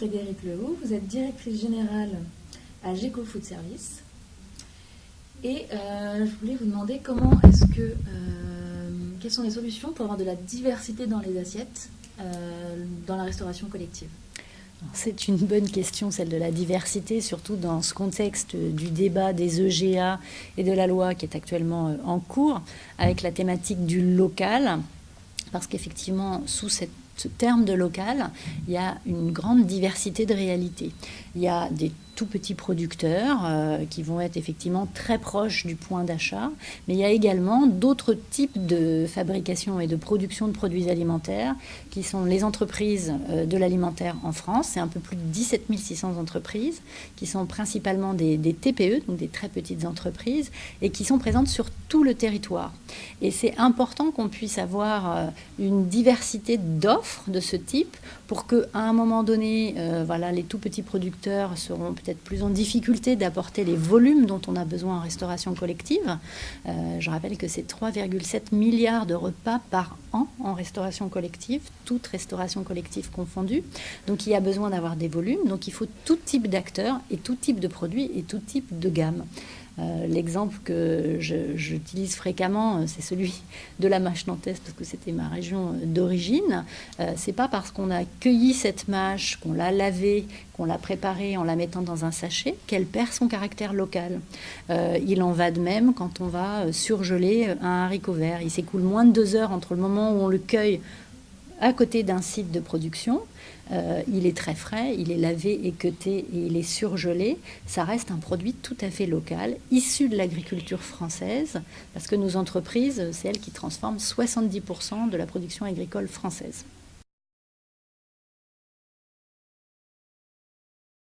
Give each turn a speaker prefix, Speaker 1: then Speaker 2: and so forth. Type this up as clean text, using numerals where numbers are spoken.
Speaker 1: Frédérique Lehoux, vous êtes directrice générale à GECO Food Service. Et je voulais vous demander quelles sont les solutions pour avoir de la diversité dans les assiettes dans la restauration collective.
Speaker 2: C'est une bonne question, celle de la diversité, surtout dans ce contexte du débat des EGA et de la loi qui est actuellement en cours, avec la thématique du local, parce qu'effectivement, sous ce terme de local, il y a une grande diversité de réalités. Il y a des tout petits producteurs qui vont être effectivement très proches du point d'achat, mais il y a également d'autres types de fabrication et de production de produits alimentaires qui sont les entreprises de l'alimentaire en France. C'est un peu plus de 17 600 entreprises qui sont principalement des TPE, donc des très petites entreprises, et qui sont présentes sur tout le territoire. Et c'est important qu'on puisse avoir une diversité d'offres de ce type pour qu'à un moment donné, les tout petits producteurs seront peut-être plus en difficulté d'apporter les volumes dont on a besoin en restauration collective. Je rappelle que c'est 3,7 milliards de repas par an en restauration collective, toute restauration collective confondue. Donc il y a besoin d'avoir des volumes, donc il faut tout type d'acteurs et tout type de produits et tout type de gamme. L'exemple que j'utilise fréquemment, c'est celui de la mâche nantaise, parce que c'était ma région d'origine. C'est pas parce qu'on a cueilli cette mâche, qu'on l'a lavée, qu'on l'a préparée en la mettant dans un sachet, qu'elle perd son caractère local. Il en va de même quand on va surgeler un haricot vert. Il s'écoule moins de 2 heures entre le moment où on le cueille à côté d'un site de production. Il est très frais, il est lavé, équeuté et il est surgelé. Ça reste un produit tout à fait local, issu de l'agriculture française, parce que nos entreprises, c'est elles qui transforment 70% de la production agricole française.